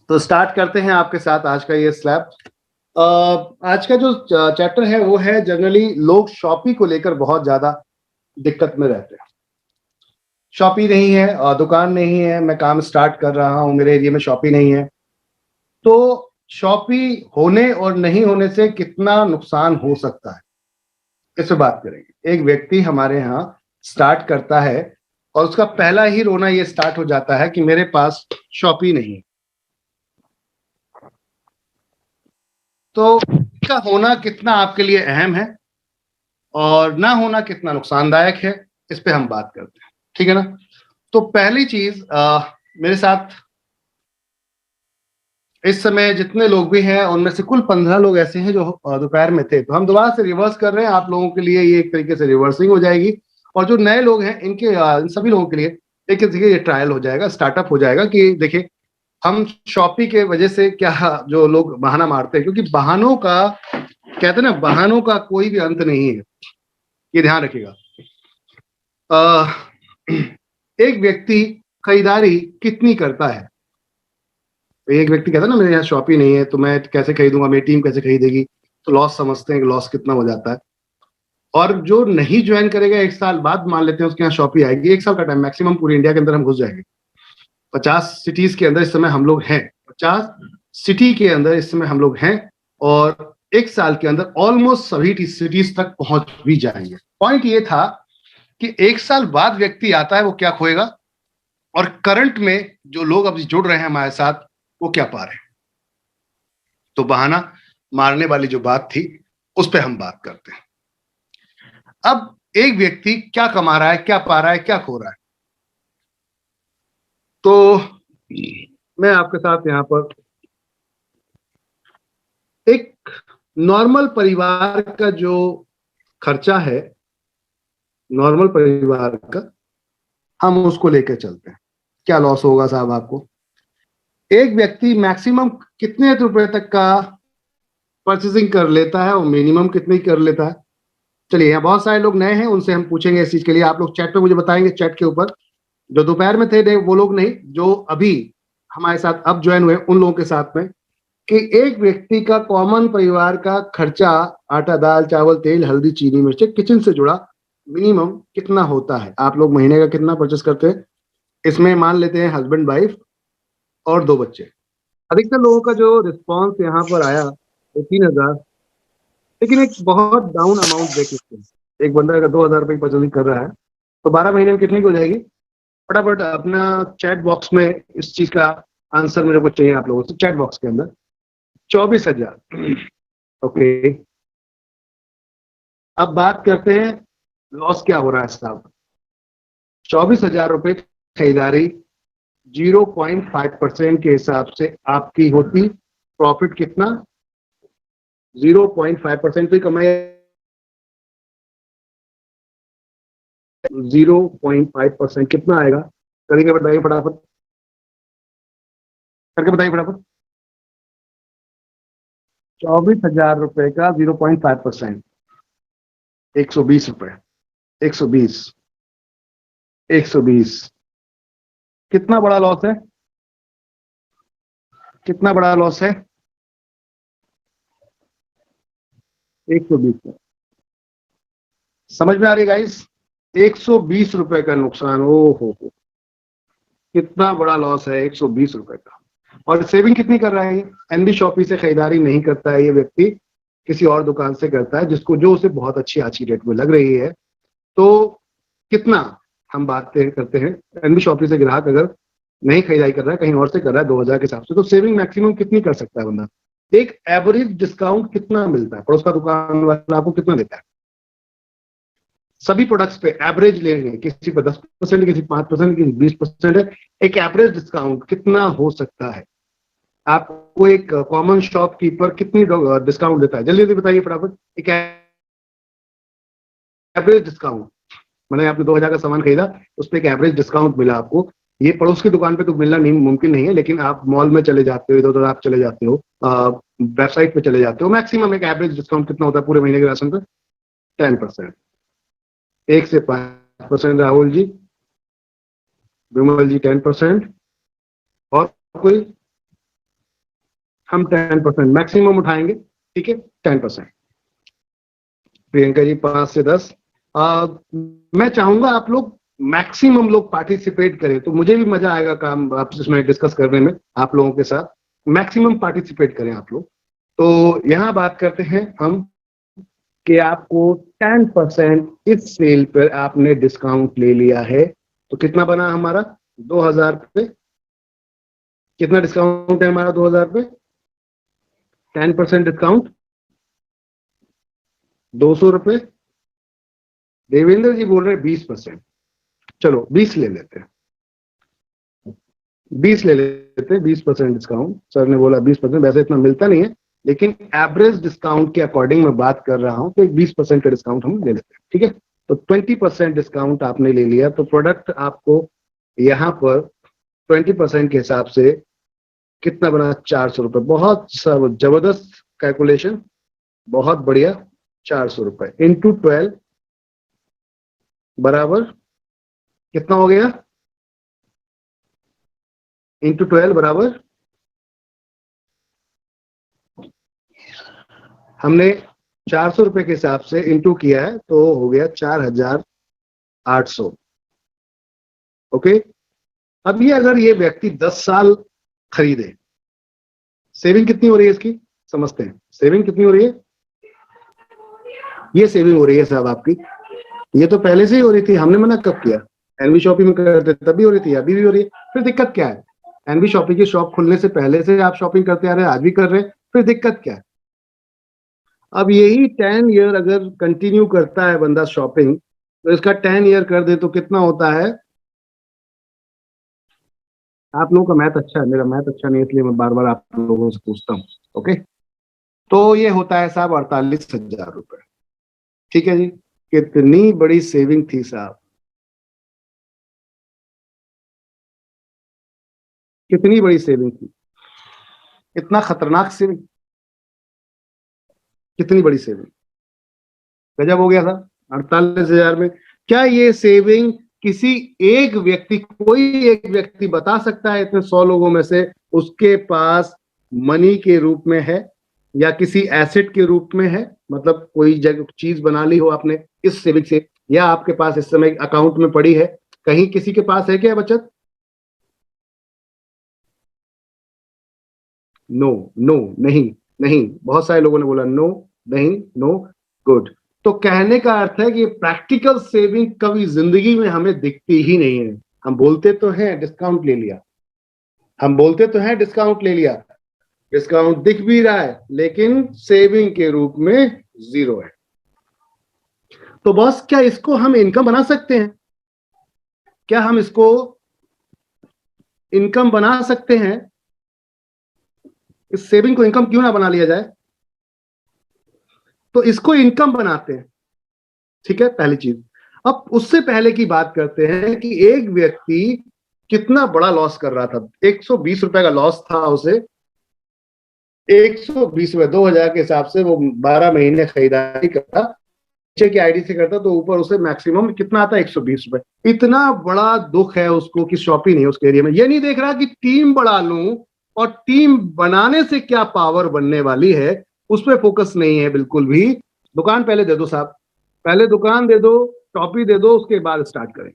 तो स्टार्ट करते हैं आपके साथ आज का ये स्लैब। आज का जो चैप्टर है वो है जनरली लोग शॉपी को लेकर बहुत ज्यादा दिक्कत में रहते हैं। शॉपी नहीं है, दुकान नहीं है, मैं काम स्टार्ट कर रहा हूं, मेरे एरिया में शॉपी नहीं है। तो शॉपी होने और नहीं होने से कितना नुकसान हो सकता है, इस पे बात करेंगे। एक व्यक्ति हमारे यहाँ स्टार्ट करता है और उसका पहला ही रोना ये स्टार्ट हो जाता है कि मेरे पास शॉपी नहीं है। तो इसका होना कितना आपके लिए अहम है और ना होना कितना नुकसानदायक है, इस पे हम बात करते हैं, ठीक है ना। तो पहली चीज, मेरे साथ इस समय जितने लोग भी हैं उनमें से कुल 15 लोग ऐसे हैं जो दोपहर में थे। तो हम दोबारा से रिवर्स कर रहे हैं, आप लोगों के लिए ये एक तरीके से रिवर्सिंग हो जाएगी। और जो नए लोग हैं इनके इन सभी लोगों के लिए एक तरीके ये ट्रायल हो जाएगा, स्टार्टअप हो जाएगा कि देखिए हम शॉपी के वजह से क्या जो लोग बहाना मारते हैं, क्योंकि बहानों का कहते हैं ना, बहानों का कोई भी अंत नहीं है, ये ध्यान रखिएगा। एक व्यक्ति खरीदारी कितनी करता है? एक व्यक्ति कहता है ना मेरे यहाँ शॉपी नहीं है तो मैं कैसे खरीदूंगा, मेरी टीम कैसे खरीदेगी, तो लॉस समझते हैं कि लॉस कितना हो जाता है। और जो नहीं ज्वाइन करेगा, एक साल बाद मान लेते हैं उसके यहाँ शॉपी आएगी, एक साल का टाइम मैक्सिमम, पूरी इंडिया के अंदर हम घुस जाएंगे। 50 सिटीज के अंदर इस समय हम लोग हैं, 50 सिटी के अंदर इस समय हम लोग हैं, और एक साल के अंदर ऑलमोस्ट सभी सिटीज तक पहुंच भी जाएंगे। पॉइंट ये था कि एक साल बाद व्यक्ति आता है, वो क्या खोएगा, और करंट में जो लोग अब जुड़ रहे हैं हमारे साथ वो क्या पा रहे हैं। तो बहाना मारने वाली जो बात थी उस पर हम बात करते हैं। अब एक व्यक्ति क्या कमा रहा है, क्या पा रहा है, क्या खो रहा है। तो मैं आपके साथ यहां पर एक नॉर्मल परिवार का जो खर्चा है, नॉर्मल परिवार का, हम उसको लेकर चलते हैं। क्या लॉस होगा साहब आपको? एक व्यक्ति मैक्सिमम कितने रुपए तक का परचेसिंग कर लेता है और मिनिमम कितने कर लेता है? चलिए, यहाँ बहुत सारे लोग नए हैं, उनसे हम पूछेंगे इस चीज के लिए। आप लोग चैट पे मुझे बताएंगे, चैट के ऊपर। जो दोपहर में थे नहीं, वो लोग नहीं, जो अभी हमारे साथ अब ज्वाइन हुए उन लोगों के साथ में, कि एक व्यक्ति का कॉमन परिवार का खर्चा, आटा दाल चावल तेल हल्दी चीनी मिर्च किचन से जुड़ा मिनिमम कितना होता है? आप लोग महीने का कितना परचेस करते हैं? इसमें मान लेते हैं हस्बैंड वाइफ और 2 बच्चे। अधिकतर लोगों का जो रिस्पॉन्स यहाँ पर आया वो 3000, लेकिन एक बहुत डाउन अमाउंट देख सकते हैं। एक बंदा अगर 2000 रुपये की परचेसिंग कर रहा है तो 12 महीने में कितनी की हो जाएगी? फटाफट अपना चैट बॉक्स में इस चीज का आंसर मेरे को चाहिए आप लोगों से, चैट बॉक्स के अंदर। 24,000। ओके, अब बात करते हैं लॉस क्या हो रहा है साहब। 24,000 रुपये खरीदारी 0.5% के हिसाब से आपकी होती, प्रॉफिट कितना? 0.5% की कमाई। 0.5% कितना आएगा? करके बताइए फटाफट, करके बताइए फटाफट। 24,000 रुपए का 0.5%, 120 रुपए। 120, 120 कितना बड़ा लॉस है? कितना बड़ा लॉस है? 120। समझ में आ रही है गाइस? 120 रुपए का नुकसान। ओ हो, कितना बड़ा लॉस है 120 रुपए का। और सेविंग कितनी कर रहा है? एनबी शॉपी से खरीदारी नहीं करता है ये व्यक्ति, किसी और दुकान से करता है जिसको, जो उसे बहुत अच्छी आज की डेट में लग रही है। तो कितना हम बात करते हैं, एनबी शॉपी से ग्राहक अगर नहीं खरीदारी कर रहा है, कहीं और से कर रहा है 2000 के हिसाब से, तो सेविंग मैक्सिमम कितनी कर सकता है बंदा? एक एवरेज डिस्काउंट कितना मिलता है? पड़ोस का दुकान वाला आपको कितना देता है? सभी प्रोडक्ट्स पे एवरेज लेंगे, किसी पर 10%, किसी 5%, किसी 20% है। एक एवरेज डिस्काउंट कितना हो सकता है? आपको एक कॉमन शॉपकीपर कितनी डिस्काउंट देता है? जल्दी जल्दी बताइए फटाफट। एक एवरेज डिस्काउंट, मैंने आपने 2000 का सामान खरीदा, उस पर एक एवरेज डिस्काउंट मिला आपको। ये पड़ोस की दुकान पे तो मिलना नहीं, मुमकिन नहीं है, लेकिन आप मॉल में चले जाते हो, इधर उधर आप चले जाते हो, वेबसाइट पे चले जाते हो, मैक्सिमम एक एवरेज डिस्काउंट कितना होता है पूरे महीने के राशन पे? 10%। 1 से 5%। राहुल जी, विमल जी 10%। और कोई? हम 10% मैक्सिमम उठाएंगे, ठीक है, 10%। प्रियंका जी 5 से 10। मैं चाहूंगा आप लोग मैक्सिमम लोग पार्टिसिपेट करें, तो मुझे भी मजा आएगा काम आपसे इसमें डिस्कस करने में, आप लोगों के साथ मैक्सिमम पार्टिसिपेट करें आप लोग। तो यहाँ बात करते हैं हम कि आपको 10% इस सेल पर आपने डिस्काउंट ले लिया है, तो कितना बना हमारा 2000 पे। कितना डिस्काउंट है हमारा 2000 पे? 10% डिस्काउंट 200 रुपए। देवेंद्र जी बोल रहे हैं 20%। चलो 20 ले लेते हैं, 20 ले लेते हैं, 20% डिस्काउंट। सर ने बोला 20%, वैसे इतना मिलता नहीं है, लेकिन एवरेज डिस्काउंट के अकॉर्डिंग मैं बात कर रहा हूं, तो 20% का डिस्काउंट हम ले लेते हैं, ठीक है। तो 20% डिस्काउंट आपने ले लिया, तो प्रोडक्ट आपको यहां पर 20% के हिसाब से कितना बना? 400 रुपए। बहुत जबरदस्त कैलकुलेशन, बहुत बढ़िया। 400 रुपए इंटू 12 बराबर कितना हो गया? इंटू 12 बराबर, हमने 400 रुपए के हिसाब से इंटू किया है, तो हो गया 4800। ओके। अब ये अगर ये व्यक्ति 10 साल खरीदे, सेविंग कितनी हो रही है इसकी? समझते हैं सेविंग कितनी हो रही है। ये सेविंग हो रही है साहब आपकी, ये तो पहले से ही हो रही थी, हमने मना कब किया? एनबी शॉपिंग में करते तभी हो रही थी, अभी भी हो रही है, फिर दिक्कत क्या है? एनबी शॉपिंग की शॉप खुलने से पहले से आप शॉपिंग करते आ रहे हैं, आज भी कर रहे हैं, फिर दिक्कत क्या है? अब यही 10 ईयर अगर कंटिन्यू करता है बंदा शॉपिंग, तो इसका 10 ईयर कर दे तो कितना होता है? आप लोगों का मैथ अच्छा है, मेरा मैथ अच्छा नहीं है, इसलिए मैं बार बार आप लोगों से पूछता हूँ। ओके, तो ये होता है साहब 48,000 रुपए। ठीक है जी, कितनी बड़ी सेविंग थी साहब, कितनी बड़ी सेविंग थी, इतना खतरनाक सेविंग, कितनी बड़ी सेविंग, गजब हो गया था 48,000 में। क्या ये सेविंग किसी एक व्यक्ति, कोई एक व्यक्ति बता सकता है इतने 100 लोगों में से उसके पास मनी के रूप में है या किसी एसेट के रूप में है? मतलब कोई जगह चीज बना ली हो आपने इस सेविंग से, या आपके पास इस समय अकाउंट में पड़ी है, कहीं किसी के पास है क्या बचत? नो, नो, नहीं, नहीं, बहुत सारे लोगों ने बोला नो, नहीं, नो, गुड। तो कहने का अर्थ है कि प्रैक्टिकल सेविंग कभी जिंदगी में हमें दिखती ही नहीं है। हम बोलते तो हैं डिस्काउंट ले लिया, हम बोलते तो हैं डिस्काउंट ले लिया, डिस्काउंट दिख भी रहा है, लेकिन सेविंग के रूप में जीरो है। तो बॉस क्या इसको हम इनकम बना सकते हैं? क्या हम इसको इनकम बना सकते हैं? इस सेविंग को इनकम क्यों ना बना लिया जाए? तो इसको इनकम बनाते हैं, ठीक है, पहली चीज। अब उससे पहले की बात करते हैं कि एक व्यक्ति कितना बड़ा लॉस कर रहा था, 120 रुपए का लॉस था उसे, 120 रुपए 2000 के हिसाब से वो 12 महीने खरीदारी करता, नीचे की आईडी से करता, तो ऊपर उसे मैक्सिमम कितना आता? 120 रुपए। इतना बड़ा दुख है उसको कि शॉप ही नहीं उसके एरिया में। ये नहीं देख रहा कि टीम बढ़ा लूं, और टीम बनाने से क्या पावर बनने वाली है, उस पर फोकस नहीं है बिल्कुल भी। दुकान पहले दे दो साहब, पहले दुकान दे दो, टॉपी दे दो, उसके बाद स्टार्ट करें।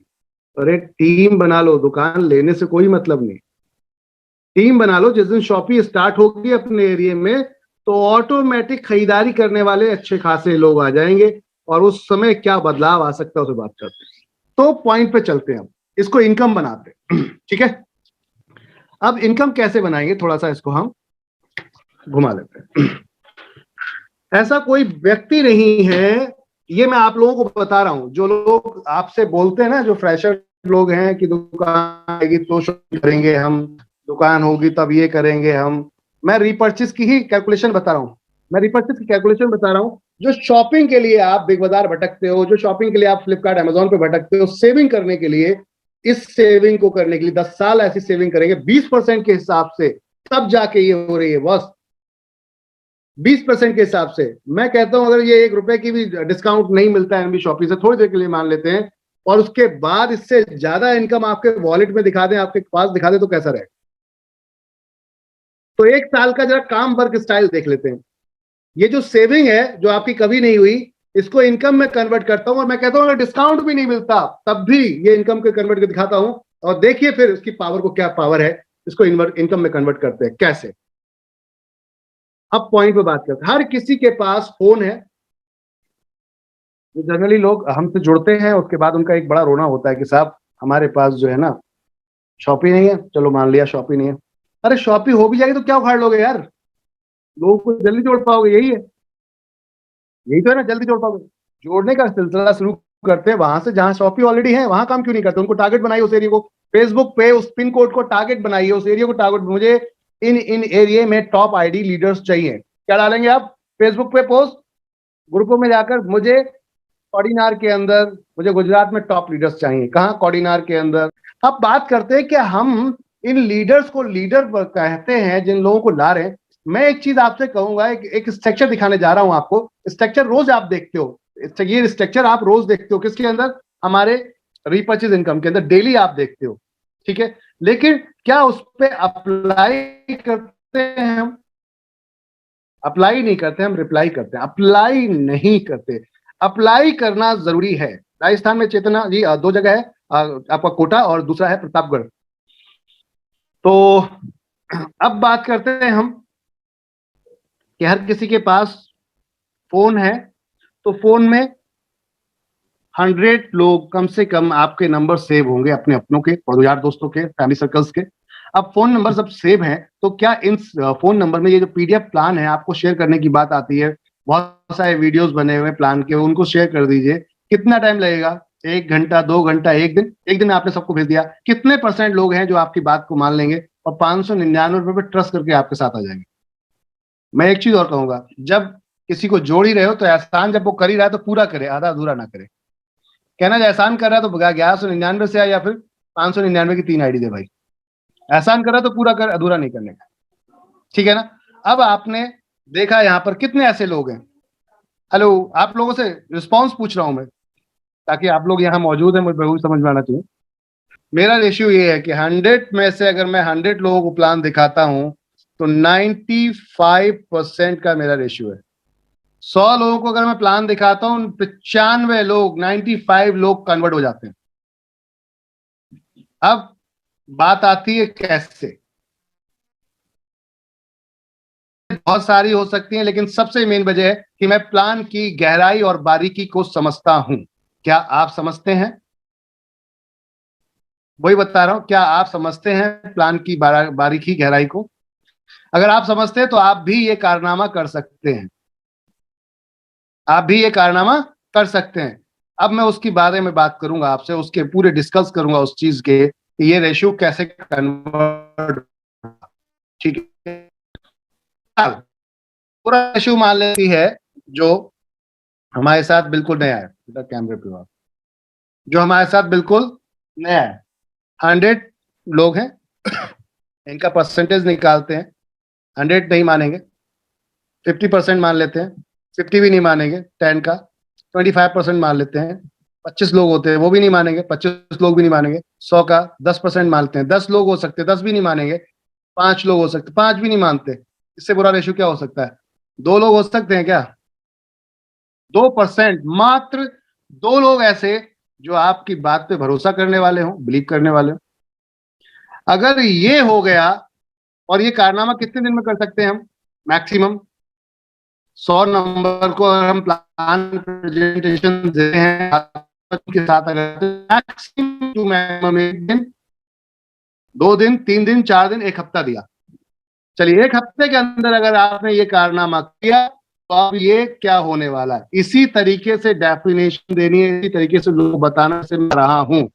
अरे टीम बना लो, दुकान लेने से कोई मतलब नहीं। टीम बना लो, जिस दिन शॉपी स्टार्ट होगी अपने एरिया में, तो ऑटोमेटिक खरीदारी करने वाले अच्छे खासे लोग आ जाएंगे, और उस समय क्या बदलाव आ सकता है उसे बात करते हैं। तो पॉइंट पे चलते हैं, हम इसको इनकम बनाते हैं। ठीक है, अब इनकम कैसे बनाएंगे, थोड़ा सा इसको हम घुमा लेते हैं। ऐसा कोई व्यक्ति नहीं है, ये मैं आप लोगों को बता रहा हूं, जो लोग आपसे बोलते हैं ना, जो फ्रेशर लोग हैं कि दुकान आएगी तो शॉपिंग करेंगे हम, दुकान होगी तब ये करेंगे हम। मैं रिपर्चेस की ही कैलकुलेशन बता रहा हूं, मैं रिपर्चेस की कैलकुलेशन बता रहा हूं। जो शॉपिंग के लिए आप बिग बाजार भटकते हो, जो शॉपिंग के लिए आप फ्लिपकार्ट अमेजोन पे भटकते हो, सेविंग करने के लिए, इस सेविंग को करने के लिए 10 साल ऐसी सेविंग करेंगे 20% के हिसाब से, तब जाके ये हो रही है बस। 20% के हिसाब से मैं कहता हूं, अगर ये 1 रुपए की भी डिस्काउंट नहीं मिलता है एनबी शॉपिंग से, थोड़ी देर के लिए मान लेते हैं, और उसके बाद इससे ज्यादा इनकम आपके वॉलेट में दिखा दें, आपके पास दिखा दे, तो कैसा रहेगा? तो 1 साल का जरा काम वर्क स्टाइल देख लेते हैं। ये जो सेविंग है जो आपकी कभी नहीं हुई, इसको इनकम में कन्वर्ट करता हूं और मैं कहता हूं अगर डिस्काउंट भी नहीं मिलता तब भी ये इनकम को कन्वर्ट कर दिखाता हूं, और देखिए फिर उसकी पावर को क्या पावर है, इसको इनकम में कन्वर्ट करते हैं कैसे। अब पॉइंट पे बात करते हैं। हर किसी के पास फोन है। जनरली लोग हमसे जुड़ते हैं, उसके बाद उनका एक बड़ा रोना होता है कि साहब हमारे पास जो है ना शॉपी नहीं है। चलो मान लिया शॉपी नहीं है, अरे शॉपी हो भी जाएगी तो क्या उखाड़ लोगे यार, लोगों को जल्दी जोड़ पाओगे, यही है, यही तो है ना, जल्दी जोड़ पाओगे। जोड़ने का सिलसिला शुरू करते हैं वहां से जहां शॉपी ऑलरेडी है, वहां काम क्यों नहीं करते, उनको टारगेट बनाइए उस एरिया को, फेसबुक पे उस पिन कोड को टारगेट बनाइए, उस एरिया को टारगेट, मुझे इन एरिया में टॉप आईडी लीडर्स चाहिए। क्या डालेंगे आप फेसबुक पे पोस्ट, ग्रुपों में जाकर मुझे कोडिनार के अंदर, मुझे गुजरात में टॉप लीडर्स चाहिए, कहाँ, कोडिनार के अंदर। अब बात करते हैं कि हम इन लीडर्स को लीडर कहते हैं जिन लोगों को ला रहे हैं। मैं एक चीज आपसे कहूंगा, एक स्ट्रक्चर दिखाने जा रहा हूं आपको। स्ट्रक्चर रोज आप देखते हो, ये स्ट्रक्चर आप रोज देखते हो किसके अंदर, हमारे रीपर्चेज इनकम के अंदर डेली आप देखते हो, ठीक है। लेकिन क्या उस पर अप्लाई करते हैं हम? अप्लाई नहीं करते, हम रिप्लाई करते हैं, अप्लाई नहीं करते। अप्लाई करना जरूरी है। राजस्थान में चेतना जी 2 जगह है, आपका कोटा और दूसरा है प्रतापगढ़। तो अब बात करते हैं हम कि हर किसी के पास फोन है, तो फोन में 100 लोग कम से कम आपके नंबर सेव होंगे, अपने अपनों के और यार दोस्तों के, फैमिली सर्कल्स के। अब फोन नंबर जब सेव हैं तो क्या इन फोन नंबर में ये जो पीडीएफ प्लान है आपको शेयर करने की बात आती है, बहुत सारे वीडियोस बने हुए प्लान के, उनको शेयर कर दीजिए। कितना टाइम लगेगा, 1 घंटा, 2 घंटा, एक दिन आपने सबको भेज दिया। कितने % लोग हैं जो आपकी बात को मान लेंगे और 599 रुपए पे ट्रस्ट करके आपके साथ आ जाएंगे। मैं एक चीज और कहूंगा, जब किसी को जोड़ ही रहे हो तो एहसान जब वो कर ही रहा है तो पूरा करे, आधा अधूरा ना करे। कहना जो एहसान कर रहा है तो 1199 से आए या फिर 599 की 3 आईडी दे भाई। एहसान कर रहा है तो पूरा कर, अधूरा नहीं करने का, ठीक है ना। अब आपने देखा यहाँ पर कितने ऐसे लोग हैं। हेलो, आप लोगों से रिस्पॉन्स पूछ रहा हूं मैं, ताकि आप लोग यहाँ मौजूद हैं, मुझे बिल्कुल समझ में आना चाहिए। मेरा रेशियो ये है कि 100 में से अगर मैं 100 लोगों को प्लान दिखाता हूं तो 95% का मेरा रेशियो है। 100 लोगों को अगर मैं प्लान दिखाता हूं, 95 लोग, 95 लोग कन्वर्ट हो जाते हैं। अब बात आती है कैसे। बहुत सारी हो सकती हैं, लेकिन सबसे मेन वजह है कि मैं प्लान की गहराई और बारीकी को समझता हूं। क्या आप समझते हैं? वही बता रहा हूं, क्या आप समझते हैं प्लान की बारीकी गहराई को? अगर आप समझते हैं तो आप भी ये कारनामा कर सकते हैं, आप भी ये कारनामा कर सकते हैं। अब मैं उसके बारे में बात करूंगा आपसे, उसके पूरे डिस्कस करूंगा उस चीज के कि ये रेशियो कैसे कन्वर्ट, ठीक है। पूरा रेशियो मान लेती है जो हमारे साथ बिल्कुल नया है, बेटा कैमरे पे आप, जो हमारे साथ बिल्कुल नया है। 100 लोग हैं, इनका परसेंटेज निकालते हैं। 100 नहीं मानेंगे, 50% मान लेते हैं, 50 भी नहीं मानेंगे 10 का, 25% मान लेते हैं। 25 लोग होते हैं, वो भी नहीं मानेंगे, 25 लोग भी नहीं मानेंगे। 100 का 10% मानते हैं, 10 लोग हो सकते हैं, 10 भी नहीं मानेंगे। 5 लोग हो सकते, 5 भी नहीं मानते। इससे बुरा रेशियो क्या हो सकता है? 2 लोग हो सकते हैं क्या? 2%, मात्र 2 लोग ऐसे जो आपकी बात पे भरोसा करने वाले हों, बिलीव करने वाले हों। अगर ये हो गया, और ये कारनामा कितने दिन में कर सकते हैं हम? मैक्सिमम 100 नंबर को अगर हम प्लान प्रेजेंटेशन देते हैं के साथ, अगर मैक्सिमम टू मैक्सिमम 1 दिन, 2 दिन, 3 दिन, 4 दिन, 1 हफ्ता दिया। चलिए 1 हफ्ते के अंदर अगर आपने ये कारनामा किया तो अब ये क्या होने वाला है, इसी तरीके से डेफिनेशन देनी है, इसी तरीके से लोग बताना से मैं रहा हूं।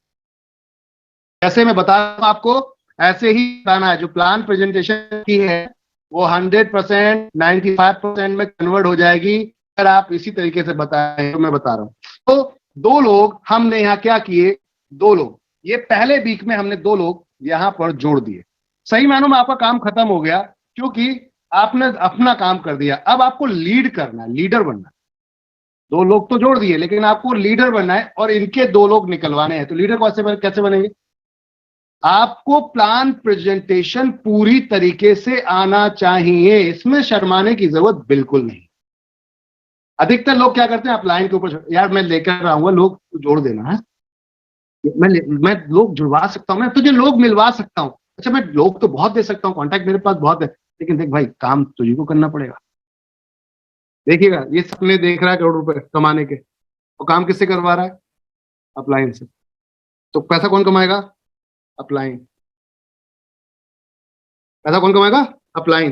कैसे मैं बता रहा हूं आपको, ऐसे ही बताना है। जो प्लान प्रेजेंटेशन की है वो 100%, 95% में कन्वर्ट हो जाएगी अगर आप इसी तरीके से बताएं तो मैं बता रहा हूं। तो 2 लोग हमने यहाँ क्या किए, 2 लोग, ये पहले वीक में हमने 2 लोग यहाँ पर जोड़ दिए। सही मानों में आपका काम खत्म हो गया, क्योंकि आपने अपना काम कर दिया। अब आपको लीड करना है, लीडर बनना है। 2 लोग तो जोड़ दिए, लेकिन आपको लीडर बनना है और इनके 2 लोग निकलवाने हैं। तो लीडर कैसे बनेंगे? आपको प्लान प्रेजेंटेशन पूरी तरीके से आना चाहिए, इसमें शर्माने की जरूरत बिल्कुल नहीं। अधिकतर लोग क्या करते हैं, आप लाइन के ऊपर, यार मैं लेकर आऊंगा, लोग जोड़ देना है, मैं लोग जुड़वा सकता हूँ, मैं तुझे लोग मिलवा सकता हूँ। अच्छा, मैं लोग तो बहुत दे सकता हूँ, कॉन्टैक्ट मेरे पास बहुत है, लेकिन देख भाई, काम तुझे को करना पड़ेगा। देखिएगा, ये सपने देख रहा है करोड़ रुपए कमाने के, वो काम किससे करवा रहा है? अपलाइन से। तो पैसा कौन कमाएगा? अपलाइन। पैसा कौन कमाएगा? अपलाइन।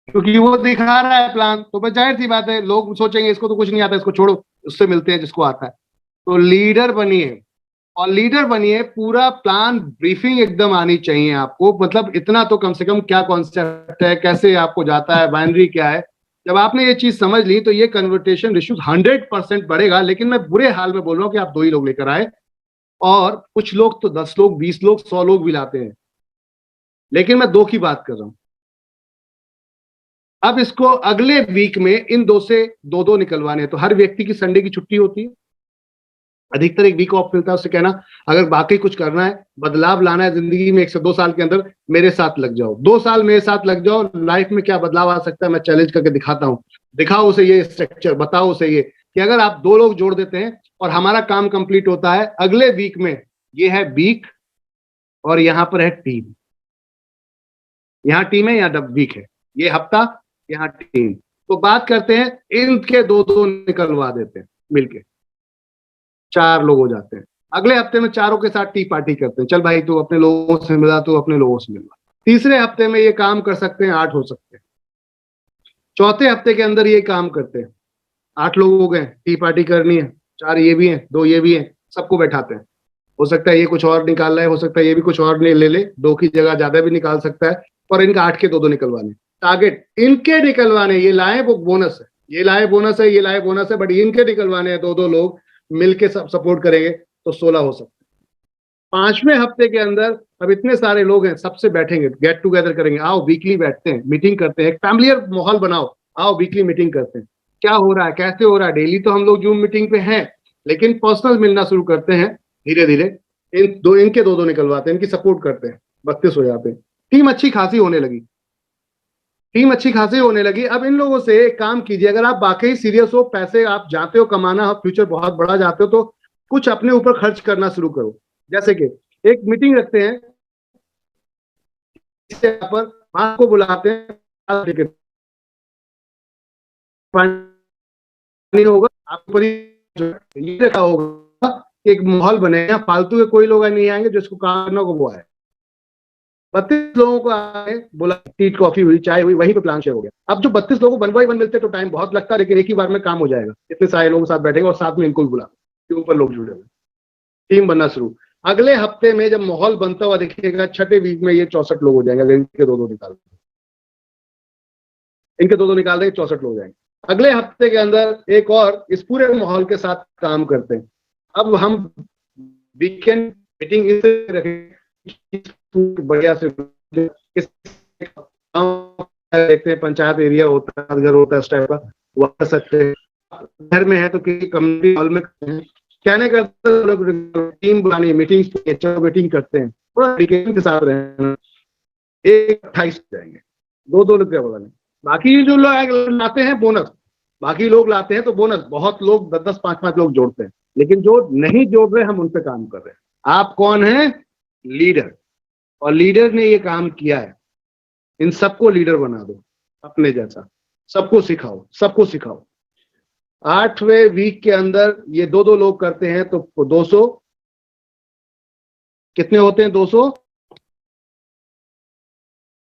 क्योंकि वो दिखा रहा है प्लान, तो बस जाहिर सी बात है लोग सोचेंगे इसको तो कुछ नहीं आता, इसको छोड़ो, उससे मिलते हैं जिसको आता है। तो लीडर बनिए, और लीडर बनिए, पूरा प्लान ब्रीफिंग एकदम आनी चाहिए आपको, मतलब इतना तो कम से कम, क्या कॉन्सेप्ट है, कैसे आपको जाता है, बाइनरी क्या है। जब आपने ये चीज समझ ली तो ये कन्वर्टेशन रेशियो 100% बढ़ेगा। लेकिन मैं बुरे हाल में बोल रहा हूँ कि आप 2 ही लोग लेकर आए, और कुछ लोग तो 10 लोग, 20 लोग, 100 लोग भी लाते हैं, लेकिन मैं 2 की बात कर रहा हूं। अब इसको अगले वीक में इन 2 से 2-2 निकलवाने हैं। तो हर व्यक्ति की संडे की छुट्टी होती है, अधिकतर एक वीक ऑफ मिलता है। उससे कहना, अगर बाकी कुछ करना है, बदलाव लाना है जिंदगी में 1 से 2 साल के अंदर, मेरे साथ लग जाओ, 2 साल मेरे साथ लग जाओ। लाइफ में क्या बदलाव आ सकता है मैं चैलेंज करके दिखाता हूं। दिखाओ उसे ये स्ट्रक्चर, बताओ उसे ये कि अगर आप 2 लोग जोड़ देते हैं और हमारा काम कंप्लीट होता है अगले वीक में। ये है वीक, और यहां पर है टीम। यहाँ टीम है, यहाँ वीक है, ये हफ्ता, यहाँ टीम। तो बात करते हैं, इनके 2-2 निकलवा देते हैं मिलके, 4 लोग हो जाते हैं। अगले हफ्ते में चारों के साथ टी पार्टी करते हैं, चल भाई तू अपने लोगों से मिला, तू अपने लोगों से मिलवा। तीसरे हफ्ते में ये काम कर सकते हैं, 8 हो सकते हैं। चौथे हफ्ते के अंदर ये काम करते हैं, 8 लोग हो गए, टी पार्टी करनी है, 4 ये भी हैं, 2 ये भी हैं, सबको बैठाते हैं। हो सकता है ये कुछ और निकाल रहा है, हो सकता है ये भी कुछ और ले ले, 2 की जगह ज्यादा भी निकाल सकता है, और इनका 8 के 2-2 निकलवाने। टारगेट इनके निकलवाने, ये लाए वो बोनस है, ये लाए बोनस है, ये लाए बोनस है, बट इनके निकलवाने हैं। 2-2 लोग मिलके सब सपोर्ट करेंगे तो 16 हो सकते हैं। 5वें हफ्ते के अंदर अब इतने सारे लोग हैं, सबसे बैठेंगे, गेट टुगेदर करेंगे। आओ वीकली बैठते हैं, मीटिंग करते हैं, एक फैमिलियर माहौल बनाओ, आओ वीकली मीटिंग करते हैं, क्या हो रहा है, कैसे हो रहा है। डेली तो हम लोग जूम मीटिंग पे हैं, लेकिन पर्सनल मिलना शुरू करते हैं धीरे धीरे। इनके 2-2 निकलवाते हैं, इनकी सपोर्ट करते हैं, 32 हो जाते हैं। टीम अच्छी खासी होने लगी, टीम अच्छी खासी होने लगी। अब इन लोगों से एक काम कीजिए, अगर आप वाकई सीरियस हो, पैसे आप जाते हो कमाना, फ्यूचर बहुत बड़ा जाते हो, तो कुछ अपने ऊपर खर्च करना शुरू करो। जैसे कि एक मीटिंग रखते हैं, पर वहां को बुलाते हैं, नहीं होगा आपको, ये देखा होगा एक माहौल बनेगा, फालतू के कोई लोग नहीं आएंगे, जिसको काम करना को वो आए। 32 लोगों को आए, बोला टी कॉफी हुई, चाय हुई, वहीं पे प्लान शेयर हो गया। अब जो 32 लोगों को 1 बाय 1 मिलते तो टाइम बहुत लगता है, लेकिन एक ही बार में काम हो जाएगा। इतने सारे लोगों के साथ बैठेंगे और साथ में इनको भी बुला के ऊपर लोग जुड़े हुए, टीम बनना शुरू। अगले हफ्ते में जब माहौल बनता हुआ दिखेगा, 6ठे वीक में ये 64 लोग हो जाएंगे। अगर इनके 2-2 निकाल, इनके 2-2 निकाल देंगे, 64 लोग हो जाएंगे। अगले हफ्ते के अंदर एक और इस पूरे माहौल के साथ काम करते हैं। अब हम वीकेंड मीटिंग इसे रखें, बढ़िया से देखते हैं, पंचायत एरिया होता है, घर होता है, इस टाइप का वो कर सकते हैं। घर में है तो किसी कम्युनिटी हॉल में कहने का टीम बनानी, मीटिंग करते हैं, थोड़ा एजुकेशन के साथ रहना। 28 जाएंगे, 2-2 लोग क्या बोला। बाकी जो लोग लाते हैं बोनस, बाकी लोग लाते हैं तो बोनस, बहुत लोग 10-10, 5-5 लोग जोड़ते हैं, लेकिन जो नहीं जोड़ रहे हम उन पे काम कर रहे हैं। आप कौन है? लीडर। और लीडर ने ये काम किया है, इन सबको लीडर बना दो अपने जैसा, सबको सिखाओ, सबको सिखाओ। 8वें वीक के अंदर ये 2-2 लोग करते हैं तो 200 कितने होते हैं? 200।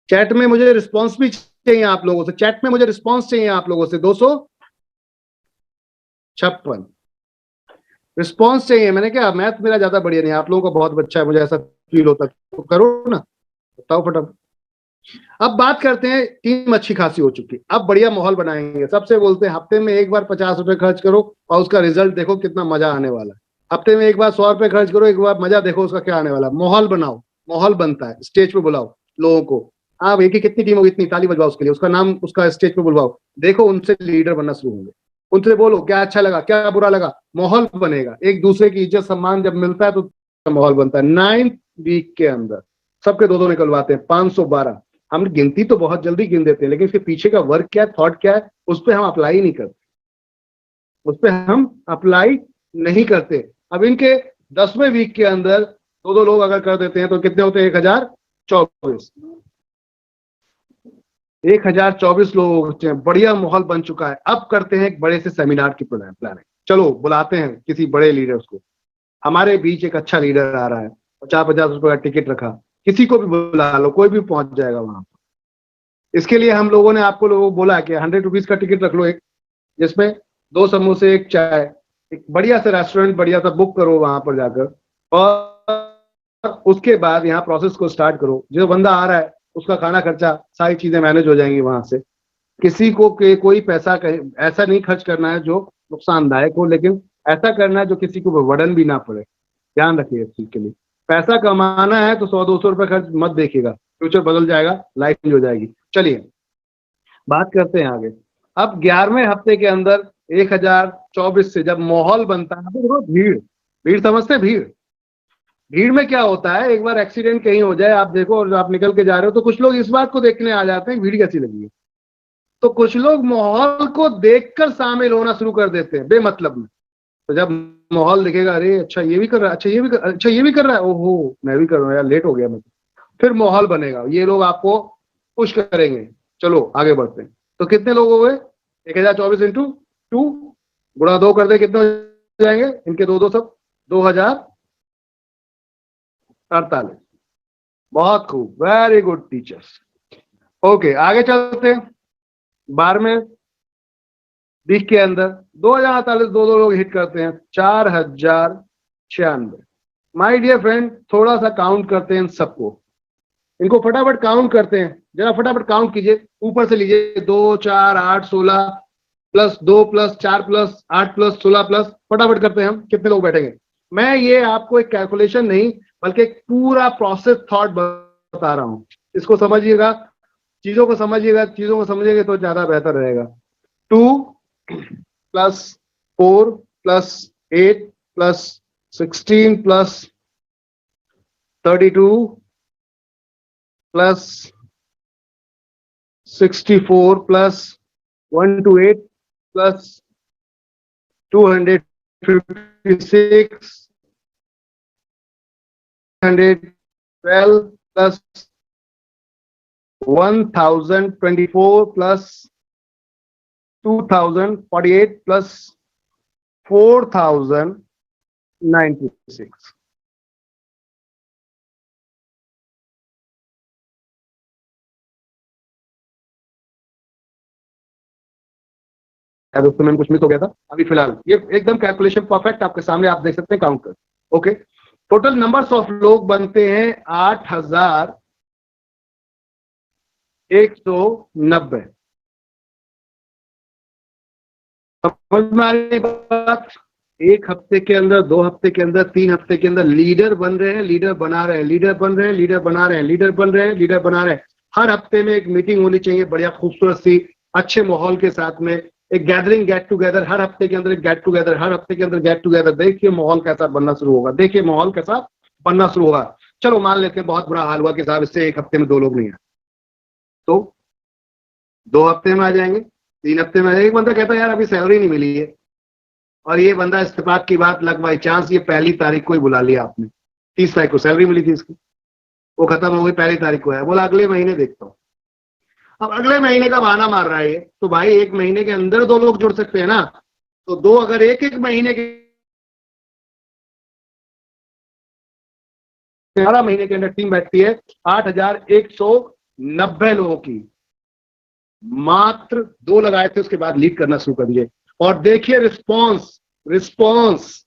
चैट में मुझे रिस्पॉन्स भी चाहिए आप लोगों से, चैट में मुझे रिस्पॉन्स चाहिए आप लोगों से। 256 रिस्पॉन्स चाहिए। मैंने क्या, मैथ मेरा ज्यादा बढ़िया नहीं, आप लोगों का बहुत अच्छा है, मुझे ऐसा फील होता है। तो करो ना, बताओ फटाफट। अब बात करते हैं, टीम अच्छी खासी हो चुकी, अब बढ़िया माहौल बनाएंगे। सबसे बोलते हैं हफ्ते में एक बार 50 रुपए खर्च करो और उसका रिजल्ट देखो कितना मजा आने वाला है। हफ्ते में एक बार 100 रुपए खर्च करो, एक बार मजा देखो उसका क्या आने वाला है। माहौल बनाओ, माहौल बनता है, स्टेज पे बुलाओ लोगों को। आप एक ही कितनी टीम होगी, इतनी ताली बजवाओ उसके लिए, उसका नाम उसका स्टेज पे बुलवाओ, देखो उनसे लीडर बनना शुरू होंगे। उनसे बोलो क्या अच्छा लगा, क्या बुरा लगा, माहौल बनेगा। एक दूसरे की इज्जत सम्मान जब मिलता है तो माहौल बनता है। 9 वीक के अंदर सबके दो दो निकलवाते हैं, 512। हम गिनती तो बहुत जल्दी गिन देते हैं, लेकिन इसके पीछे का वर्क क्या है, थॉट क्या है, उस पर हम अप्लाई नहीं करते, उस पर हम अप्लाई नहीं करते। अब इनके 10वें वीक के अंदर दो दो लोग अगर कर देते हैं तो कितने होते हैं, 1024। 1024 लोग होते हैं, बढ़िया माहौल बन चुका है। अब करते हैं एक बड़े से सेमिनार की प्लानिंग। चलो बुलाते हैं किसी बड़े लीडर्स को, हमारे बीच एक अच्छा लीडर आ रहा है, 50-50 रुपए का टिकट रखा, किसी को भी बुला लो, कोई भी पहुंच जाएगा वहां पर। इसके लिए हम लोगों ने आपको लोगों को बोला कि 100 रुपीज का टिकट रख लो, एक जिसमें 2 समोसे, एक चाय, एक बढ़िया सा रेस्टोरेंट बढ़िया सा बुक करो वहां पर जाकर, और उसके बाद यहाँ प्रोसेस को स्टार्ट करो। जो बंदा आ रहा है उसका खाना खर्चा सारी चीजें मैनेज हो जाएंगी वहां से। किसी को कोई पैसा ऐसा नहीं खर्च करना है जो नुकसानदायक हो, लेकिन ऐसा करना है जो किसी को वर्डन भी ना पड़े। ध्यान रखिए इस चीज के लिए। पैसा कमाना है तो 100-200 रुपए खर्च मत देखिएगा, फ्यूचर बदल जाएगा, लाइफ चेंज हो जाएगी। चलिए बात करते हैं आगे। अब 11वें हफ्ते के अंदर 1024 से जब माहौल बनता है, तो भीड़, भीड़ समझते हैं, भीड़, भीड़ में क्या होता है, एक बार एक्सीडेंट कहीं हो जाए, आप देखो और आप निकल के जा रहे हो, तो कुछ लोग इस बात को देखने आ जाते हैं भीड़ कैसी लगी है, तो कुछ लोग माहौल को देखकर शामिल होना शुरू कर देते हैं बेमतलब में। तो जब माहौल दिखेगा, अरे अच्छा ये भी कर रहा है, अच्छा ये भी अच्छा ये भी कर रहा है, ओहो मैं भी कर रहा हूँ यार, लेट हो गया मैं, फिर माहौल बनेगा, ये लोग आपको पुश करेंगे। चलो आगे बढ़ते हैं। तो कितने लोग हो गए, 1024 इंटू 2 गुणा 2 कर दे, कितने हो जाएंगे इनके दो दो सब, 2048। बहुत खूब, वेरी गुड टीचर्स। ओके आगे चलते हैं। 12वें वीक के अंदर 2048 दो दो लोग हिट करते हैं, 4096। माय डियर फ्रेंड, थोड़ा सा काउंट करते हैं इन सबको, इनको फटाफट काउंट करते हैं, जरा फटाफट काउंट कीजिए, ऊपर से लीजिए, 2 4 8 16 plus 2 plus 4 plus 8 plus 16 plus, फटाफट करते हैं हम, कितने लोग बैठेंगे। मैं ये आपको एक कैलकुलेशन नहीं बल्कि एक पूरा प्रोसेस थॉट बता रहा हूं, इसको समझिएगा, चीजों को समझिएगा, चीजों को समझेंगे तो ज्यादा बेहतर रहेगा। 2 plus 4 plus 8 plus 16 plus 32 plus 64 plus 128 plus 256 112 plus 1024 plus 2048 plus 4096। दोस्तों में कुछ मिस हो गया था, अभी फिलहाल ये एकदम कैलकुलेशन परफेक्ट आपके सामने, आप देख सकते हैं काउंट कर। ओके, टोटल नंबर्स ऑफ लोग बनते हैं 8190। समझ में आ रही बात? एक हफ्ते के अंदर, 2 हफ्ते के अंदर, 3 हफ्ते के अंदर लीडर बन रहे हैं, लीडर बना रहे हैं, लीडर बन रहे हैं, लीडर बना रहे हैं, लीडर बन रहे हैं, लीडर बना रहे हैं। हर हफ्ते में एक मीटिंग होनी चाहिए बढ़िया खूबसूरत सी, अच्छे माहौल के साथ में, एक गैदरिंग, गेट टुगेदर, हर हफ्ते के अंदर एक गेट टुगेदर, हर हफ्ते के अंदर गेट टुगेदर। देखिए माहौल कैसा बनना शुरू होगा, देखिए माहौल कैसा बनना शुरू होगा। चलो मान लेते हैं बहुत बुरा हाल हुआ कि साहब इससे एक हफ्ते में 2 लोग नहीं आए, तो 2 हफ्ते में आ जाएंगे, 3 हफ्ते में आ जाएंगे। एक बंदा कहता है यार अभी सैलरी नहीं मिली है, और ये बंदा इस्तेफाक की बात लग बाई चांस ये 1 तारीख को ही बुला लिया आपने, 30 तारीख को सैलरी मिली थी इसकी, वो खत्म हो गई, 1 तारीख को है, बोला अगले महीने देखता हूँ। अब अगले महीने का बहाना मार रहा है ये, तो भाई 1 महीने के अंदर 2 लोग जुड़ सकते हैं ना, तो 2 अगर एक महीने के 11 महीने के अंदर टीम बैठती है 8190 लोगों की, मात्र 2 लगाए थे, उसके बाद लीड करना शुरू कर दिए। और देखिए रिस्पॉन्स, रिस्पॉन्स,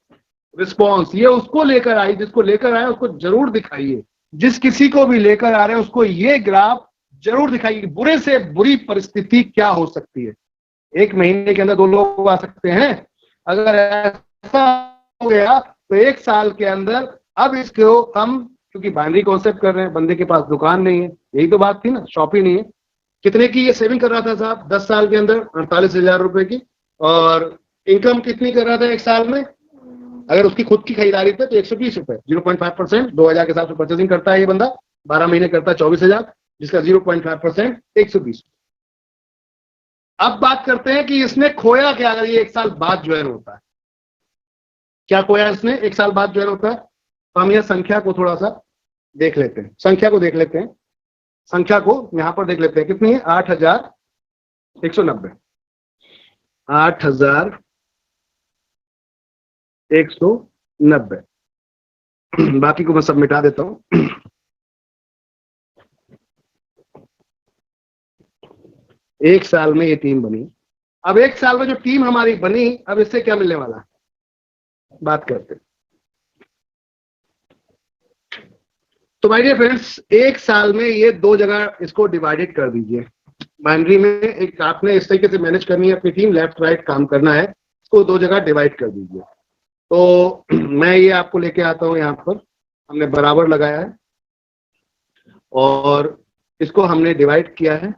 रिस्पॉन्स, ये उसको लेकर आई, जिसको लेकर आए उसको जरूर दिखाइए, जिस किसी को भी लेकर आ रहे हैं उसको ये ग्राफ जरूर दिखाइए, बुरे से बुरी परिस्थिति क्या हो सकती है। 1 महीने के अंदर 2 लोग आ सकते हैं, अगर ऐसा हो गया तो 1 साल के अंदर, अब इसको हम क्योंकि बाइनरी कॉन्सेप्ट कर रहे हैं, बंदे के पास दुकान नहीं है, यही तो बात थी ना, शॉप ही नहीं है। कितने की ये सेविंग कर रहा था साहब 10 साल के अंदर? 48,000 रुपए की। और इनकम कितनी कर रहा था 1 साल में? अगर उसकी खुद की खरीदारी पे तो 120 रुपए, 0.5%, 2000 के हिसाब से परचेसिंग करता है ये बंदा, 12 महीने करता है 24,000, जिसका 0.5% 120। अब बात करते हैं कि इसने खोया क्या अगर ये 1 साल बाद ज्वाइन होता है। क्या खोया इसने 1 साल बाद ज्वाइन होता है? तो हम यह संख्या को थोड़ा सा देख लेते हैं, संख्या को देख लेते हैं, संख्या को यहां पर देख लेते हैं। कितनी है? 8,190, 8,190। बाकी को मैं सब मिटा देता हूं। एक साल में ये टीम बनी। अब 1 साल में जो टीम हमारी बनी, अब इससे क्या मिलने वाला है बात करते हैं। तो माय डियर फ्रेंड्स, 1 साल में ये 2 जगह इसको डिवाइडेड कर दीजिए। बाइनरी में एक आपने इस तरीके से मैनेज करनी है अपनी टीम, लेफ्ट राइट काम करना है, इसको 2 जगह डिवाइड कर दीजिए। तो मैं ये आपको लेके आता हूं, यहाँ पर हमने बराबर लगाया है और इसको हमने डिवाइड किया है,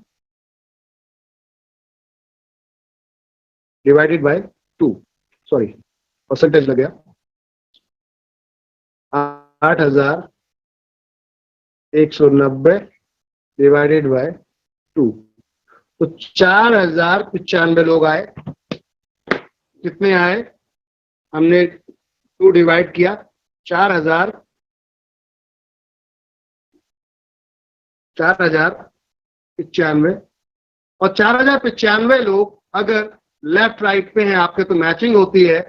डिवाइडेड बाय 2, सॉरी परसेंटेज लग गया, 8,190 डिवाइडेड बाय 2, तो 4,095 लोग आए। कितने आए? हमने 2 डिवाइड किया, 4,095, और 4,095 लोग अगर लेफ्ट राइट पे हैं आपके तो मैचिंग होती है,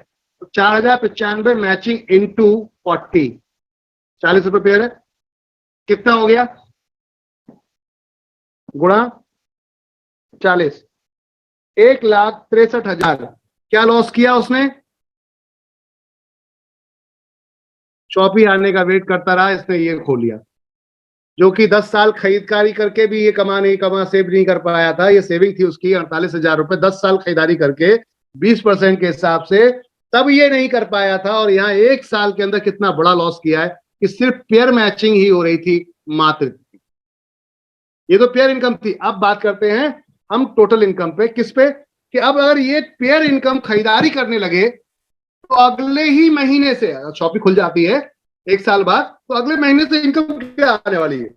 तो 4,095 मैचिंग इंटू 40, 40 रुपए पेयर है। कितना हो गया? गुणा 40, 1,63,000। क्या लॉस किया उसने? शॉपी आने का वेट करता रहा, इसने ये खो लिया, जो कि 10 साल खरीदारी करके भी ये सेव नहीं कर पाया था। ये सेविंग थी उसकी 48,000 रुपए, 10 साल खरीदारी करके 20% के हिसाब से, तब ये नहीं कर पाया था। और यहाँ 1 साल के अंदर कितना बड़ा लॉस किया है कि सिर्फ पेयर मैचिंग ही हो रही थी मात्र। ये तो पेयर इनकम थी। अब बात करते हैं हम टोटल इनकम पे। किस पे? कि अब अगर ये पेयर इनकम खरीदारी करने लगे तो अगले ही महीने से शॉपी खुल जाती है 1 साल बाद, तो अगले महीने से इनकम क्या आने वाली है?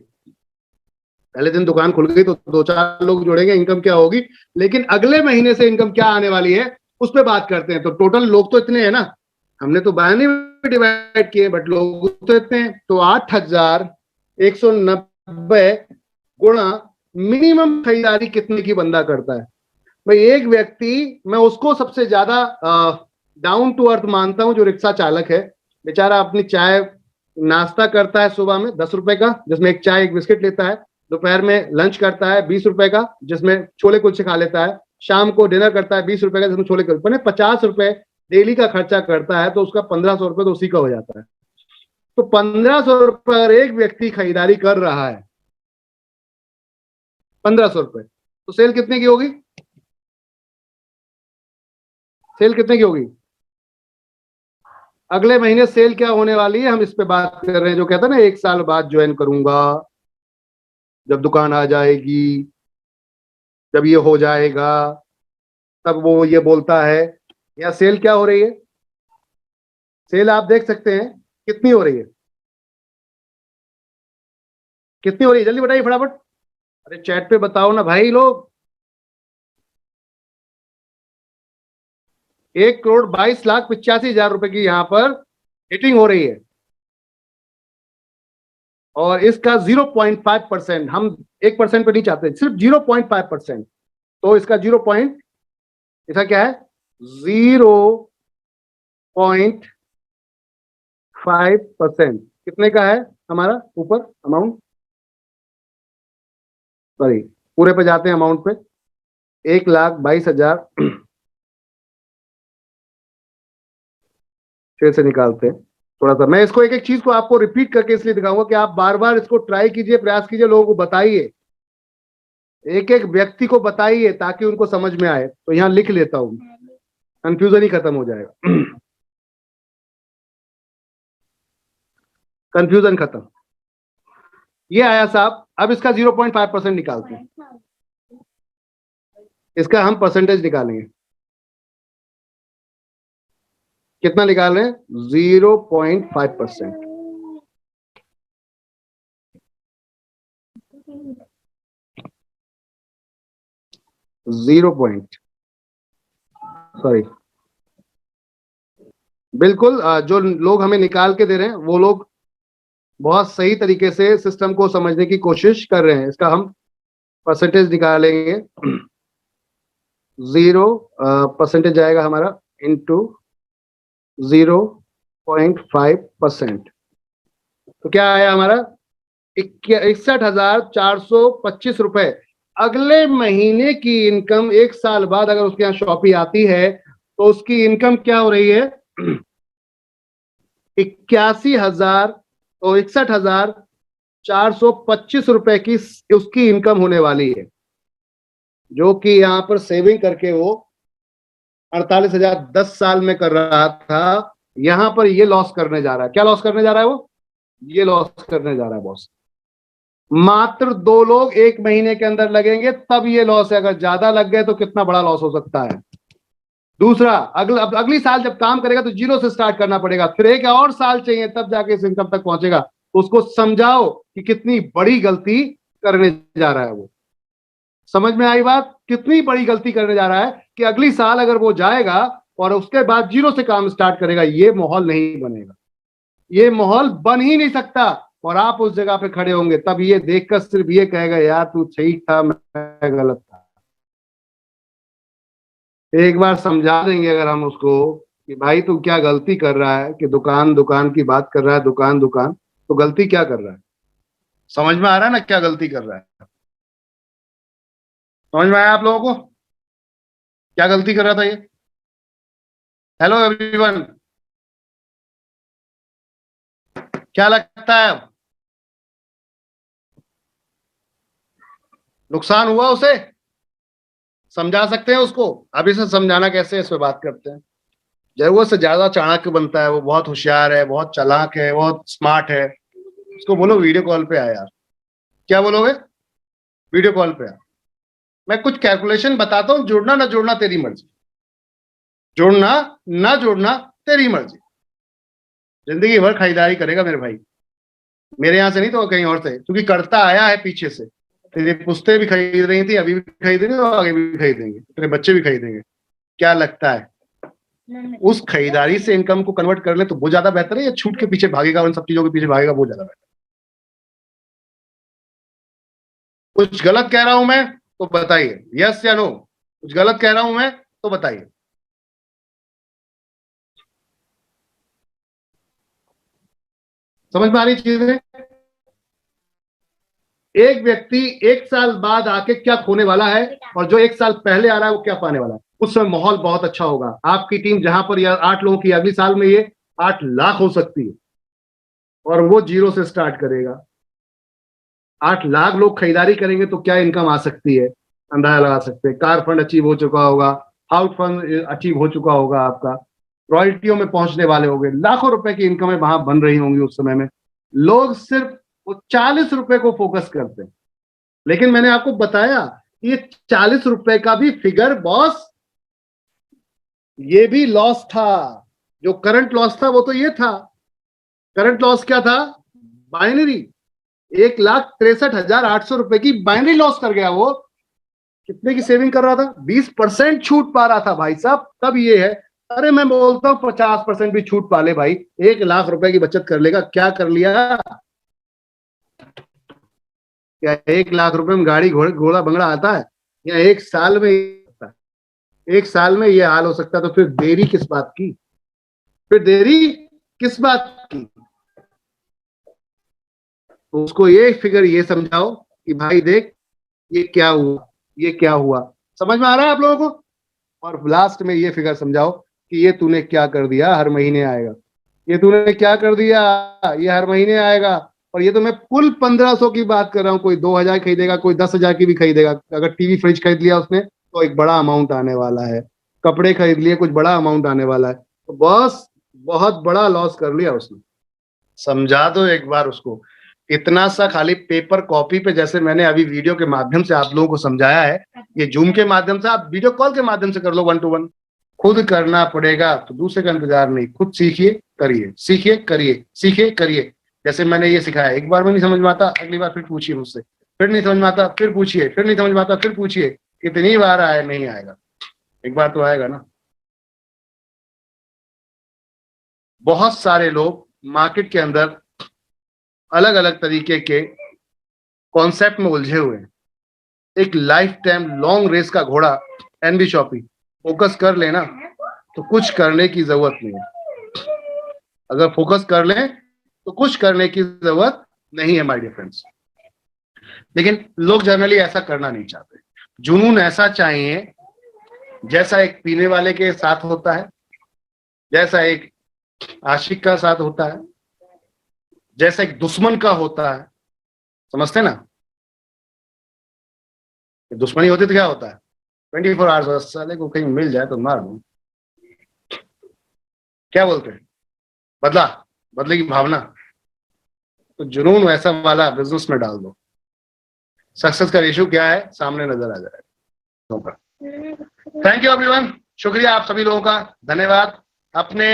पहले दिन दुकान खुल गई तो 2-4 लोग जुड़ेंगे, इनकम क्या होगी, लेकिन अगले महीने से इनकम क्या आने वाली है उस पर बात करते हैं। तो टोटल लोग तो इतने हैं ना, हमने तो बाइनरी में डिवाइड किए, बट लोग तो इतने हैं। तो 8,190 गुणा मिनिमम खरीदारी कितने की बंदा करता है भाई? एक व्यक्ति, मैं उसको सबसे ज्यादा डाउन टू अर्थ मानता हूं जो रिक्शा चालक है। बेचारा अपनी चाय नाश्ता करता है सुबह में 10 रुपए का, जिसमें एक चाय एक बिस्किट लेता है, दोपहर में लंच करता है 20 रुपए का, जिसमें छोले कुलचे खा लेता है, शाम को डिनर करता है 20 रुपए का, जिसमें छोले कुलचे, 50 रुपए डेली का खर्चा करता है, तो उसका 1,500 रुपए तो उसी का हो जाता है। तो 1,500 रुपए अगर एक व्यक्ति खरीदारी कर रहा है, 1,500 रुपए, तो सेल कितने की होगी? सेल कितने की होगी? अगले महीने सेल क्या होने वाली है हम इस पे बात कर रहे हैं। जो कहता है ना 1 साल बाद ज्वाइन करूंगा, जब दुकान आ जाएगी, जब ये हो जाएगा, तब वो ये बोलता है। या सेल क्या हो रही है? सेल आप देख सकते हैं कितनी हो रही है, कितनी हो रही है, जल्दी बताइए फटाफट। अरे चैट पे बताओ ना भाई लोग। 1,22,85,000 रुपए की यहां पर हिटिंग हो रही है, और इसका 0.5%, हम 1% पे नहीं चाहते, सिर्फ 0.5%। तो इसका 0. इसका क्या है? 0.5% कितने का है हमारा ऊपर अमाउंट? सॉरी, पूरे पे जाते हैं अमाउंट पे, 1,22,000 फिर से निकालते हैं। थोड़ा सा मैं इसको एक एक चीज को आपको रिपीट करके इसलिए दिखाऊंगा कि आप बार बार इसको ट्राई कीजिए, प्रयास कीजिए, लोगों को बताइए, एक एक व्यक्ति को बताइए ताकि उनको समझ में आए। तो यहां लिख लेता हूं, कंफ्यूजन ही खत्म हो जाएगा। कंफ्यूजन खत्म। ये आया साहब। अब इसका 0.5% निकालते हैं, इसका हम परसेंटेज निकालेंगे। कितना निकाल रहे हैं? 0.5%। सॉरी, बिल्कुल जो लोग हमें निकाल के दे रहे हैं वो लोग बहुत सही तरीके से सिस्टम को समझने की कोशिश कर रहे हैं। इसका हम परसेंटेज निकालेंगे। 0% आएगा हमारा इंटू 0.5%, तो क्या आया हमारा? 61,425 रुपए। अगले महीने की इनकम 1 साल बाद अगर उसके यहाँ शॉपी आती है तो उसकी इनकम क्या हो रही है? 81,000, तो 61,425 रुपए की उसकी इनकम होने वाली है, जो कि यहाँ पर सेविंग करके वो 48,000 10 साल में कर रहा था। यहां पर ये लॉस करने जा रहा है। क्या लॉस करने जा रहा है वो? ये लॉस करने जा रहा है बॉस। मात्र 2 लोग 1 महीने के अंदर लगेंगे तब ये लॉस है। अगर ज्यादा लग गए तो कितना बड़ा लॉस हो सकता है। दूसरा, अगली साल जब काम करेगा तो 0 से स्टार्ट करना पड़ेगा, फिर 1 और साल चाहिए तब जाके इस इनकम तक पहुंचेगा। उसको समझाओ कि कितनी बड़ी गलती करने जा रहा है वो। समझ में आई बात? कितनी बड़ी गलती करने जा रहा है कि अगली साल अगर वो जाएगा और उसके बाद 0 से काम स्टार्ट करेगा, ये माहौल नहीं बनेगा, ये माहौल बन ही नहीं सकता। और आप उस जगह पे खड़े होंगे तब ये देखकर सिर्फ ये कहेगा, यार तू सही था, मैं गलत था। एक बार समझा देंगे अगर हम उसको कि भाई तू क्या गलती कर रहा है, कि दुकान दुकान की बात कर रहा है, दुकान दुकान, तो गलती क्या कर रहा है? समझ में आ रहा है ना क्या गलती कर रहा है? समझ में आया आप लोगों को क्या गलती कर रहा था ये? हेलो एवरीवन, क्या लगता है? नुकसान हुआ उसे? समझा सकते हैं उसको? अभी से समझाना कैसे है, इस पे बात करते हैं। जरूरत से ज्यादा चाणक्य बनता है, वो बहुत होशियार है, बहुत चालाक है, बहुत स्मार्ट है। उसको बोलो वीडियो कॉल पे आ यार। क्या बोलोगे? वीडियो कॉल पे आ, मैं कुछ कैलकुलेशन बताता हूँ, जोड़ना ना जोड़ना तेरी मर्जी, जोड़ना ना जोड़ना तेरी मर्जी। जिंदगी भर खरीदारी करेगा मेरे भाई, मेरे यहाँ से नहीं तो कहीं और से, क्योंकि करता आया है पीछे से। तेरी पुश्तें भी खरीद रही थी, अभी भी खरीद रही और आगे भी खरीदेंगे, तेरे बच्चे भी खरीदेंगे। क्या लगता है उस खरीदारी से इनकम को कन्वर्ट कर ले तो वो ज्यादा बेहतर है, या छूट के पीछे भागेगा, उन सब चीजों के पीछे भागेगा, वो ज्यादा बेहतर? कुछ गलत कह रहा हूं मैं तो बताइए, यस या नो। कुछ गलत कह रहा हूं मैं तो बताइए। समझ में आ रही चीजें? एक व्यक्ति 1 साल बाद आके क्या खोने वाला है और जो 1 साल पहले आ रहा है वो क्या पाने वाला है। उस समय माहौल बहुत अच्छा होगा। आपकी टीम जहां पर 8 लोगों की, अगली साल में ये 8 लाख हो सकती है और वो 0 से स्टार्ट करेगा। 8 लाख लोग खरीदारी करेंगे तो क्या इनकम आ सकती है, अंदाजा लगा सकते हैं। कार फंड अचीव हो चुका होगा, हाउस फंड अचीव हो चुका होगा, आपका रॉयल्टियों में पहुंचने वाले होंगे, लाखों रुपए की इनकमें वहां बन रही होंगी उस समय में। लोग सिर्फ वो 40 रुपए को फोकस करते हैं। लेकिन मैंने आपको बताया ये 40 रुपए का भी फिगर बॉस, ये भी लॉस था। जो करंट लॉस था वो तो ये था। करंट लॉस क्या था? बाइनरी। 1,63,800 रुपए की बाइनरी लॉस कर गया वो। कितने की सेविंग कर रहा था? 20% छूट पा रहा था भाई साहब, तब ये है। अरे मैं बोलता हूँ 50% भी छूट पा ले भाई, 1 लाख रुपए की बचत कर लेगा। क्या कर लिया? क्या 1 लाख रुपए में गाड़ी घोड़ा बंगला आता है? या 1 साल में? 1 साल में ये हाल हो सकता है, तो फिर देरी किस बात की? फिर देरी किस बात की? तो उसको ये फिगर ये समझाओ कि भाई देख ये क्या हुआ, ये क्या हुआ। समझ में आ रहा है आप लोगों को? और लास्ट में ये फिगर समझाओ कि ये तूने क्या कर दिया, हर महीने आएगा। ये तूने क्या कर दिया, ये हर महीने आएगा। और ये तो मैं कुल 1500 की बात कर रहा हूँ। कोई 2,000 खरीदेगा, कोई 10,000 की भी खरीदेगा। अगर टीवी फ्रिज खरीद लिया उसने तो एक बड़ा अमाउंट आने वाला है। कपड़े खरीद लिए, कुछ बड़ा अमाउंट आने वाला है। तो बॉस बहुत बड़ा लॉस कर लिया उसने। समझा दो एक बार उसको। इतना सा खाली पेपर कॉपी पे, जैसे मैंने अभी वीडियो के माध्यम से आप लोगों को समझाया है, ये जूम के माध्यम से, आप वीडियो कॉल के माध्यम से कर लो 1 to 1। खुद करना पड़ेगा, तो दूसरे का इंतजार नहीं, खुद सीखिए करिए, सीखिए करिए, सीखिए करिए। जैसे मैंने ये सिखाया, एक बार में नहीं समझ में आता, अगली बार फिर पूछिए मुझसे, फिर नहीं समझ में आता फिर पूछिए, फिर नहीं समझ में आता फिर पूछिए। कितनी बार आए, नहीं आएगा, एक बार तो आएगा ना। बहुत सारे लोग मार्केट के अंदर अलग अलग तरीके के कॉन्सेप्ट में उलझे हुए हैं। एक लाइफ टाइम लॉन्ग रेस का घोड़ा एनबी शॉपी फोकस कर लेना तो कुछ करने की जरूरत नहीं है। अगर फोकस कर लें तो कुछ करने की जरूरत नहीं है माय डियर फ्रेंड्स। लेकिन लोग जनरली ऐसा करना नहीं चाहते। जुनून ऐसा चाहिए जैसा एक पीने वाले के साथ होता है, जैसा एक आशिक का साथ होता है, जैसा एक दुश्मन का होता है। समझते ना, दुश्मनी होती तो क्या होता है, 24 आवर्स साले को कहीं मिल जाए तो मार दूं, क्या बोलते हैं, बदला, बदले की भावना। तो जुनून वैसा वाला बिजनेस में डाल दो, सक्सेस का रेशियो क्या है सामने नजर आ जाएगा। थैंक यू एवरीवन, शुक्रिया आप सभी लोगों का, धन्यवाद। अपने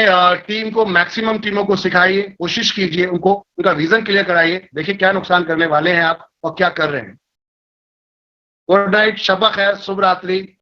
टीम को, मैक्सिमम टीमों को सिखाइए, कोशिश कीजिए उनको, उनका विजन क्लियर कराइए, देखिए क्या नुकसान करने वाले हैं आप और क्या कर रहे हैं। गुड नाइट, शब खैर, शुभ रात्रि।